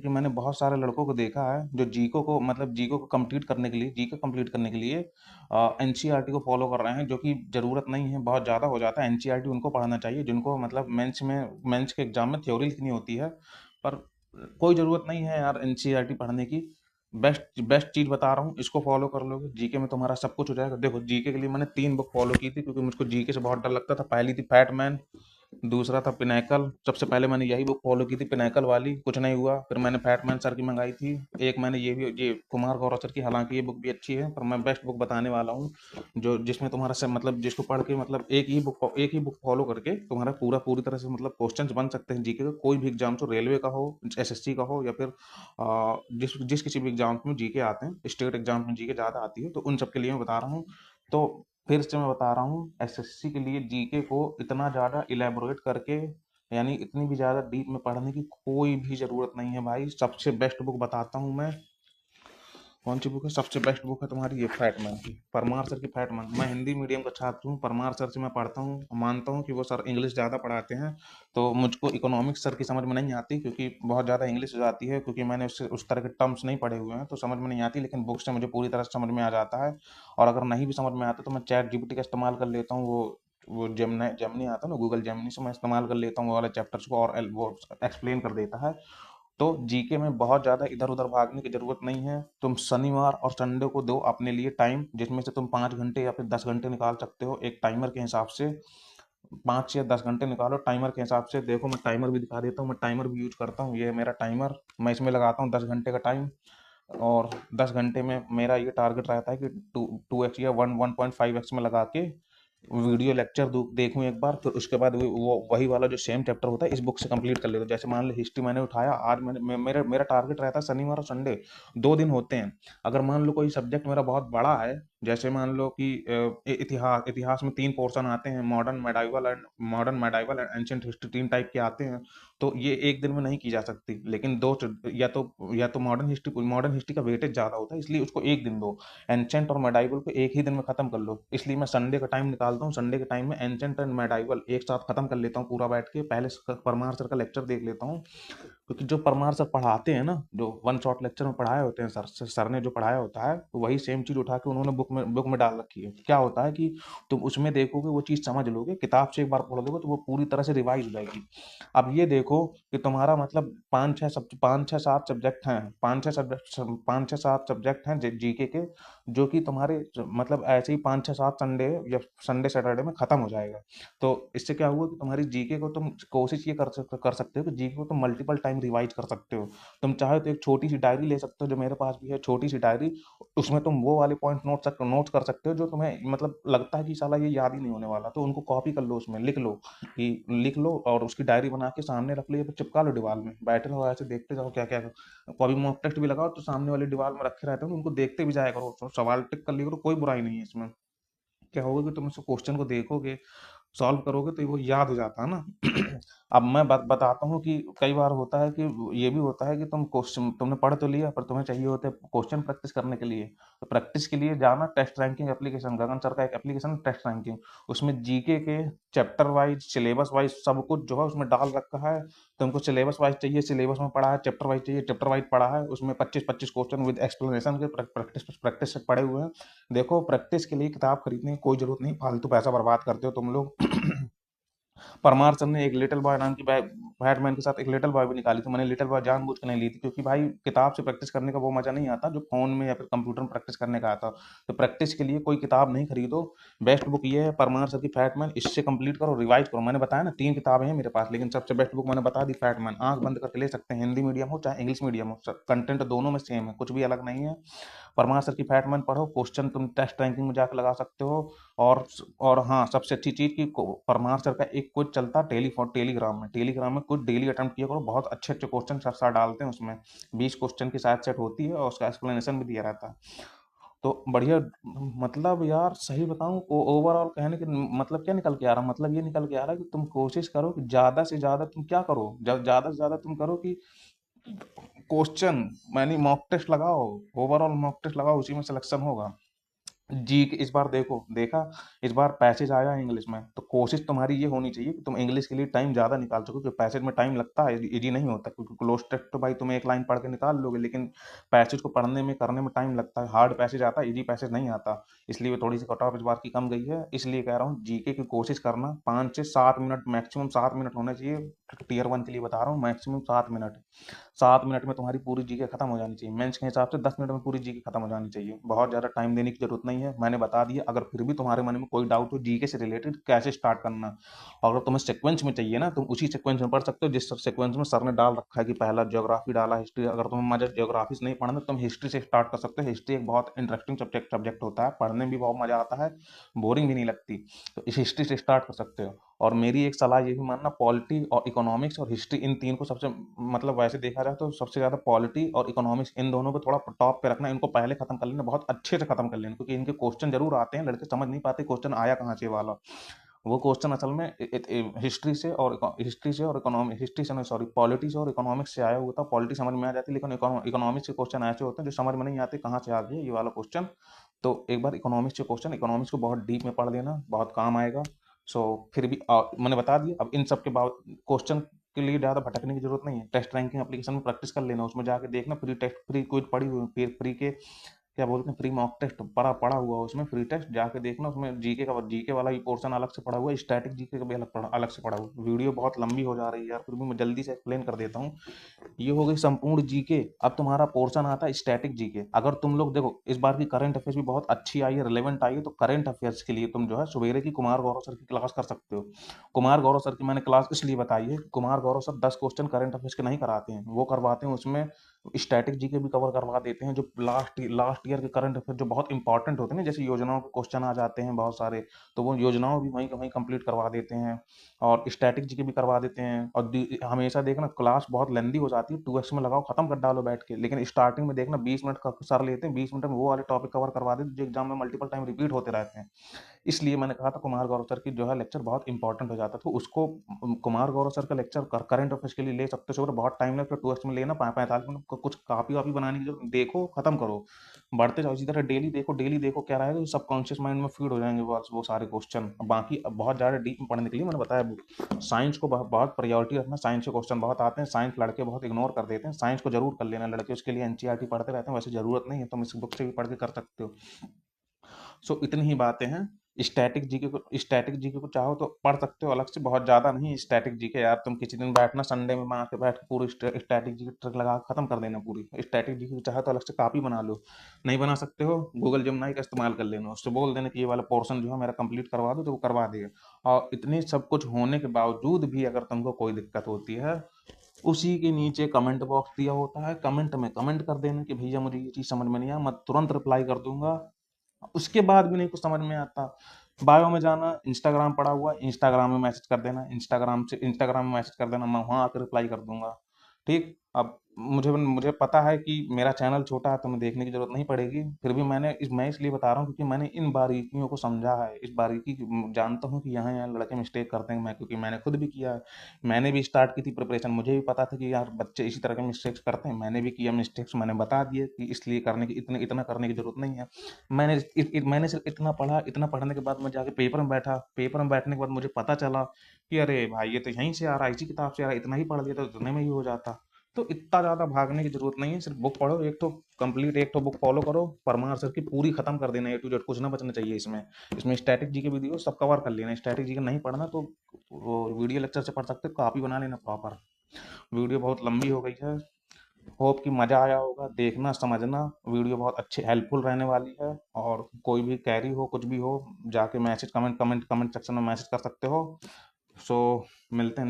क्योंकि मैंने बहुत सारे लड़कों को देखा है जो जीको को कंप्लीट करने के लिए जीके कंप्लीट करने के लिए एनसीईआरटी को फॉलो कर रहे हैं, जो कि ज़रूरत नहीं है, बहुत ज़्यादा हो जाता है। एनसीईआरटी उनको पढ़ना चाहिए जिनको मतलब मेंस के एग्जाम में थ्योरी लिखनी होती है, पर कोई ज़रूरत नहीं है यार एनसीईआरटी पढ़ने की। बेस्ट बेस्ट चीज़ बता रहा हूँ, इसको फॉलो कर लोगे जीके में तुम्हारा सब कुछ हो जाएगा। देखो जीके के लिए मैंने 3 बुक फॉलो की थी क्योंकि मुझको जीके से बहुत डर लगता था। पहली थी फैटमैन, दूसरा था पिनैकल। सबसे पहले मैंने यही बुक फॉलो की थी, पिनैकल वाली, कुछ नहीं हुआ। फिर मैंने फैटमैन सर की मंगाई थी। एक मैंने ये कुमार गौरव सर की, हालांकि ये बुक भी अच्छी है, पर मैं बेस्ट बुक बताने वाला हूँ जो जिसमें तुम्हारा से मतलब जिसको पढ़ के मतलब एक ही बुक फॉलो करके तुम्हारा पूरी तरह से मतलब क्वेश्चंस बन सकते हैं जीके का। कोई भी एग्जाम, हो रेलवे का हो, एसएससी का हो, या फिर जिस जिस किसी भी एग्जाम में जीके आते हैं, स्टेट एग्जाम में जीके ज़्यादा आती है, तो उन सब के लिए मैं बता रहा हूँ। तो फिर से मैं बता रहा हूँ, एसएससी के लिए जीके को इतना ज़्यादा इलेबोरेट करके, यानी इतनी भी ज़्यादा डीप में पढ़ने की कोई भी ज़रूरत नहीं है भाई। सबसे बेस्ट बुक बताता हूँ मैं, कौन सी बुक है सबसे बेस्ट बुक है तुम्हारी, ये फैटमैन की, परमार सर की फैटमैन। मैं हिंदी मीडियम का छात्र हूँ, परमार सर से मैं पढ़ता हूँ, मानता हूँ कि वो सर इंग्लिश ज़्यादा पढ़ाते हैं। तो मुझको इकोनॉमिक्स सर की समझ में नहीं आती क्योंकि बहुत ज़्यादा इंग्लिश हो जाती है, क्योंकि मैंने उससे उस तरह के टर्म्स नहीं पढ़े हुए हैं, तो समझ में नहीं आती। लेकिन बुक से मुझे पूरी तरह से समझ में आ जाता है। और अगर नहीं भी समझ में आता तो मैं चैट जीपीटी का इस्तेमाल कर लेता हूँ। वो जेमिनी आता है ना, गूगल जेमिनी से मैं इस्तेमाल कर लेता हूँ वो वाले चैप्टर्स को, और वो एक्सप्लेन कर देता है। तो जीके में बहुत ज़्यादा इधर उधर भागने की ज़रूरत नहीं है। तुम शनिवार और संडे को दो अपने लिए टाइम, जिसमें से तुम 5 घंटे या फिर 10 घंटे निकाल सकते हो एक टाइमर के हिसाब से। 5 या 10 घंटे निकालो टाइमर के हिसाब से। देखो मैं टाइमर भी दिखा देता हूँ, मैं टाइमर भी यूज करता हूँ, ये है मेरा टाइमर। मैं इसमें लगाता हूँ 10 घंटे का टाइम, और 10 घंटे में मेरा ये टारगेट रहता है कि 2x या 1.5x में लगा के वीडियो लेक्चर देखूं एक बार। फिर उसके बाद वो वही वाला जो सेम चैप्टर होता है इस बुक से कंप्लीट कर लेता हूं। जैसे मान लो हिस्ट्री मैंने उठाया आज, मेरा मेरा टारगेट रहता है शनिवार और संडे, 2 दिन होते हैं। अगर मान लो कोई सब्जेक्ट मेरा बहुत बड़ा है, जैसे मान लो कि इतिहास इतिहास में 3 पोर्शन आते हैं, modern medieval and ancient history, 3 type के आते हैं। तो ये एक दिन में नहीं की जा सकती, लेकिन या तो मॉडर्न हिस्ट्री का वेटेज ज़्यादा होता है, इसलिए उसको एक दिन दो। एंशेंट और मेडाइवल को एक ही दिन में खत्म कर लो, इसलिए मैं संडे का टाइम निकालता हूँ। संडे के टाइम में एंशेंट एंड मेडाइवल एक साथ खत्म कर लेता हूँ पूरा बैठ के। पहले परमार सर का लेक्चर देख लेता हूँ, क्योंकि जो परमार सर पढ़ाते हैं ना, जो वन शॉट लेक्चर में पढ़ाए होते हैं सर ने जो पढ़ाया होता है, तो वही सेम चीज़ उठा के उन्होंने बुक में डाल रखी है। क्या होता है कि तुम उसमें देखोगे वो चीज़ समझ लोगे, किताब से एक बार पढ़ लोगे तो वो पूरी तरह से रिवाइज हो जाएगी। अब ये देखो कि तुम्हारा मतलब 5 6 7 सब्जेक्ट हैं, 5 6 7 जीके के, जो कि तुम्हारे मतलब ऐसे ही 5 6 7 संडे या संडे सैटरडे में खत्म हो जाएगा। तो इससे क्या हुआ कि तुम्हारी जीके को तुम कोशिश ये कर सकते हो कि जीके को तुम मल्टीपल टाइम रिवाइज कर सकते हो। तुम चाहे तो एक छोटी सी डायरी ले सकते हो, जो मेरे पास भी है छोटी सी डायरी। उसमें तुम वो वाले पॉइंट नोट कर सकते हो जो तुम्हें मतलब लगता है कि साला ये याद ही नहीं होने वाला, तो उनको कॉपी कर लो, उसमें लिख लो और उसकी डायरी बना के सामने रख लो या फिर चिपका लो दीवार में। बैठे रहो ऐसे देखते जाओ क्या क्या, कभी मॉक टेस्ट भी लगाओ तो सामने वाली दीवार में रखे रहते हो, उनको देखते भी जाया करो, सवाल टिक कर लिया करो, कोई बुराई नहीं है इसमें। क्या होगा कि तुम उस क्वेश्चन को देखोगे, सॉल्व करोगे, तो वो याद हो जाता है ना। अब मैं बताता हूँ कि कई बार होता है कि ये भी होता है कि क्वेश्चन तुमने पढ़ तो लिया, पर तुम्हें चाहिए होते हैं क्वेश्चन प्रैक्टिस करने के लिए। तो प्रैक्टिस के लिए जाना टेस्ट रैंकिंग एप्लीकेशन, गगन सर का एक एप्लीकेशन टेस्ट रैंकिंग, उसमें जीके के चैप्टर वाइज, सिलेबस वाइज सब कुछ जो है उसमें डाल रखा है। तुमको सिलेबस वाइज चाहिए, सिलेबस में पढ़ा है, चैप्टर वाइज चाहिए, चैप्टर वाइज पढ़ा है। उसमें 25-25 क्वेश्चन विद एक्सप्लेनेशन के प्रैक्टिस प्रैक्टिस से पढ़े हुए हैं। देखो प्रैक्टिस के लिए किताब खरीदने की कोई जरूरत नहीं, फालतू पैसा बर्बाद करते हो तुम लोग। परमार सर ने एक लिटिल बॉय नाम की बैटमैन के साथ एक लिटिल बॉय भी निकाली थी। मैंने लिटिल बॉय जानबूझ के नहीं ली थी, क्योंकि भाई किताब से प्रैक्टिस करने का वो मजा नहीं आता जो फोन में या फिर कंप्यूटर में प्रैक्टिस करने का आता। तो प्रैक्टिस के लिए कोई किताब नहीं खरीदो, बेस्ट बुक ये है परमार सर की फैटमैन, इससे कंप्लीट करो, रिवाइज करो। मैंने बताया ना 3 किताबें हैं मेरे पास, लेकिन सबसे बेस्ट बुक मैंने बता दी फैटमैन। आंख बंद करके ले सकते हैं, हिंदी मीडियम हो चाहे इंग्लिश मीडियम हो, कंटेंट दोनों में सेम है, कुछ भी अलग नहीं है। परमार सर की फैटमैन पढ़ो, क्वेश्चन तुम टेस्ट रैंकिंग में जाकर लगा सकते हो। और और हाँ, सबसे अच्छी चीज की परमार सर का एक क्विज चलता है टेलीग्राम में कुछ डेली अटेम्प्ट किया करो, बहुत अच्छे अच्छे क्वेश्चन सर सर डालते हैं उसमें। 20 क्वेश्चन की शायद सेट होती है और उसका एक्सप्लेनेशन भी दिया रहता है। तो बढ़िया। मतलब यार सही बताऊं, ओवरऑल कहने के मतलब क्या निकल के आ रहा, मतलब ये निकल के आ रहा है कि तुम कोशिश करो कि ज्यादा से ज्यादा तुम क्या करो, ज्यादा से ज्यादा तुम करो कि क्वेश्चन, यानी मॉक टेस्ट लगाओ, ओवरऑल मॉक टेस्ट लगाओ, उसी में सिलेक्शन होगा। जी कि इस बार देखा इस बार पैसेज आया है इंग्लिश में, तो कोशिश तुम्हारी ये होनी चाहिए कि तुम इंग्लिश के लिए टाइम ज़्यादा निकाल सको, क्योंकि पैसेज में टाइम लगता है, इजी नहीं होता, क्योंकि क्लोज टेक्स्ट तो भाई तुम एक लाइन पढ़ के निकाल लोगे, लेकिन पैसेज को पढ़ने में करने में टाइम लगता है, हार्ड पैसेज आता है, इजी पैसेज नहीं आता। इसलिए वो थोड़ी सी कट ऑफ इस बार की कम गई है, इसलिए कह रहा हूँ जीके की कोशिश करना, 5 से 7 मिनट, मैक्सिमम 7 मिनट होने चाहिए। टीयर वन के लिए बता रहा हूँ, मैक्सिमम 7 मिनट। 7 मिनट में तुम्हारी पूरी जीके खत्म हो जानी चाहिए, मेंस के हिसाब से 10 मिनट में पूरी जीके खत्म हो जानी चाहिए, बहुत ज़्यादा टाइम देने की जरूरत नहीं है, मैंने बता दिया। अगर फिर भी तुम्हारे मन में कोई डाउट हो जीके से रिलेटेड कैसे स्टार्ट करना, और अगर तुम्हें सीक्वेंस में चाहिए ना, तुम उसी सीक्वेंस में पढ़ सकते हो जिस सीक्वेंस में सर ने डाल रखा है, कि पहला ज्योग्राफी डाला, हिस्ट्री, अगर तुम्हें मजा ज्योग्राफी से नहीं पढ़ना, तुम हिस्ट्री से स्टार्ट कर सकते हो। हिस्ट्री एक बहुत इंटरेस्टिंग सब्जेक्ट होता है, पढ़ने में भी बहुत मजा आता है, बोरिंग भी नहीं लगती, तो इस हिस्ट्री से स्टार्ट कर सकते हो। और मेरी एक सलाह ये भी मानना, पॉलिटी और इकोनॉमिक्स और हिस्ट्री, इन तीन को सबसे, मतलब वैसे देखा जाए तो सबसे ज़्यादा पॉलिटी और इकोनॉमिक्स, इन दोनों को थोड़ा टॉप पे रखना, इनको पहले खत्म कर लेना, बहुत अच्छे से खत्म कर लेना, क्योंकि इनके क्वेश्चन जरूर आते हैं, लड़के समझ नहीं पाते क्वेश्चन आया कहाँ से वाला। वो क्वेश्चन असल में हिस्ट्री से नहीं, सॉरी, पॉलिटी से और इकोनॉमिक्स से आया हुआ था, पॉलिटी समझ में आ जाती, लेकिन इकोनॉमिक्स के क्वेश्चन ऐसे होते हैं जो समझ में नहीं आते कहाँ से आ गया ये वाला क्वेश्चन। तो एक बार इकोनॉमिक्स के क्वेश्चन, इकोनॉमिक्स को बहुत डीप में पढ़ लेना, बहुत काम आएगा। सो फिर भी मैंने बता दिया, अब इन सब के बाद क्वेश्चन के लिए ज़्यादा भटकने की जरूरत नहीं है, टेस्ट रैंकिंग एप्लीकेशन में प्रैक्टिस कर लेना, उसमें जाके देखना, फ्री टेस्ट, फ्री क्विज पड़ी हुई, फिर फ्री के क्या बोलते हैं, फ्री मॉक टेस्ट पड़ा पड़ा हुआ, उसमें फ्री टेस्ट जाके देखना, उसमें जीके वाला ही पोर्शन अलग से पड़ा हुआ है, स्टैटिक जीके का भी अलग से पड़ा हुआ है। वीडियो बहुत लंबी हो जा रही है यार, फिर भी मैं जल्दी से एक्सप्लेन कर देता हूँ। ये हो गई संपूर्ण जीके। अब तुम्हारा पोर्शन आता है स्टैटिक जीके। अगर तुम लोग देखो, इस बार की करंट अफेयर्स भी बहुत अच्छी आई है, रिलेवेंट आई है, तो करंट अफेयर्स के लिए तुम जो है सवेरे की कुमार गौरव सर की क्लास कर सकते हो। कुमार गौरव सर की मैंने क्लास इसलिए बताई है, Kumar Gaurav sir 10 question current affairs के नहीं कराते हैं, वो करवाते हैं उसमें स्टैटिक जीके भी कवर करवा देते हैं, जो लास्ट ईयर के करंट अफेयर जो बहुत इंपॉर्टेंट होते हैं ना, जैसे योजनाओं के क्वेश्चन आ जाते हैं बहुत सारे, तो वो योजनाओं भी वहीं वहीं कंप्लीट करवा देते हैं, और स्टैटिक जीके भी करवा देते हैं। और हमेशा देखना क्लास बहुत लेंदी हो जाती है, 2x में लगाओ, खत्म कर डालो बैठ के, लेकिन स्टार्टिंग में देखना 20 मिनट का सर लेते हैं, 20 मिनट में वो वाले टॉपिक कवर करवा देते हैं जो एग्जाम में मल्टीपल टाइम रिपीट होते रहते हैं। इसलिए मैंने कहा था कुमार गौरव सर की जो है लेक्चर बहुत इंपॉर्टेंट हो जाता है, तो उसको कुमार गौरव सर का लेक्चर करंट अफेयर्स के लिए ले सकते हो, बहुत टाइम लगता है, 2x में लेना, 45 मिनट कुछ कापी वापी बनाने की जरूरत, देखो खत्म करो, बढ़ते जाओ इसी तरह, डेली देखो, क्या रहेगा, सबकॉन्शियस माइंड में फीड हो जाएंगे वो सारे क्वेश्चन। बाकी अब बहुत ज़्यादा डीप में पढ़ने के लिए मैंने बताया, साइंस को बहुत प्रायोरिटी रखना, साइंस के क्वेश्चन बहुत आते हैं, साइंस लड़के बहुत इग्नोर कर देते हैं, साइंस को जरूर कर लेना लड़के, उसके लिए एनसीईआरटी पढ़ते रहते हैं, वैसे जरूरत नहीं है, तुम इस बुक से भी पढ़ के कर सकते हो। सो इतनी ही बातें हैं। स्टैटिक जीके को चाहो तो पढ़ सकते हो अलग से, बहुत ज़्यादा नहीं। स्टैटिक जीके यार तुम किसी दिन बैठना, संडे में वहाँ के बैठ के पूरी स्टैटिक जीके ट्रिक लगा के खत्म कर देना पूरी। स्टैटिक जीके चाहे तो अलग से कॉपी बना लो, नहीं बना सकते हो गूगल जेमिनी का इस्तेमाल कर लेना, उससे बोल देना कि ये वाला पोर्शन जो है मेरा कंप्लीट करवा दो, तो वो करवा देगा। और इतने सब कुछ होने के बावजूद भी अगर तुमको कोई दिक्कत होती है, उसी के नीचे कमेंट बॉक्स दिया होता है, कमेंट में कमेंट कर देना कि भैया मुझे ये चीज़ समझ में नहीं आया, मैं तुरंत रिप्लाई कर दूंगा। उसके बाद भी नहीं कुछ समझ में आता, बायो में जाना, इंस्टाग्राम पड़ा हुआ है, इंस्टाग्राम में मैसेज कर देना, इंस्टाग्राम में मैसेज कर देना, मैं वहाँ आकर रिप्लाई कर दूंगा। ठीक। अब मुझे मुझे पता है कि मेरा चैनल छोटा है, तो मैं देखने की जरूरत नहीं पड़ेगी, फिर भी मैं इसलिए बता रहा हूँ क्योंकि मैंने इन बारीकियों को समझा है, इस बारीकी जानता हूँ कि यहाँ यहाँ लड़के मिस्टेक करते हैं, मैं क्योंकि मैंने खुद भी किया है। मैंने भी स्टार्ट की थी प्रिपरेशन, मुझे भी पता था कि यार बच्चे इसी तरह के मिस्टेक्स करते हैं, मैंने भी किया मिस्टेक्स, मैंने बता दिए कि इसलिए करने की, इतना करने की जरूरत नहीं है। मैंने सिर्फ इतना पढ़ा, इतना पढ़ने के बाद मैं जाके पेपर में बैठा, पेपर में बैठने के बाद मुझे पता चला कि अरे भाई ये तो यहीं से आ रहा है, इसी किताब से आ रहा है, इतना ही पढ़ लिया तो इतने में ही हो जाता। तो इतना ज़्यादा भागने की जरूरत नहीं है, सिर्फ बुक पढ़ो, एक तो बुक फॉलो करो, परमार सर की पूरी खत्म कर देना, A to Z, कुछ ना बचना चाहिए इसमें। इसमें स्टैटिक जी के वीडियो सब कवर कर लेना, स्टैटिक जी के नहीं पढ़ना तो वो वीडियो लेक्चर से पढ़ सकते हो, कॉपी बना लेना प्रॉपर। वीडियो बहुत लंबी हो गई है, होप कि मज़ा आया होगा, देखना समझना, वीडियो बहुत अच्छी हेल्पफुल रहने वाली है। और कोई भी कैरी हो, कुछ भी हो, जाके मैसेज कमेंट सेक्शन में मैसेज कर सकते हो। सो मिलते हैं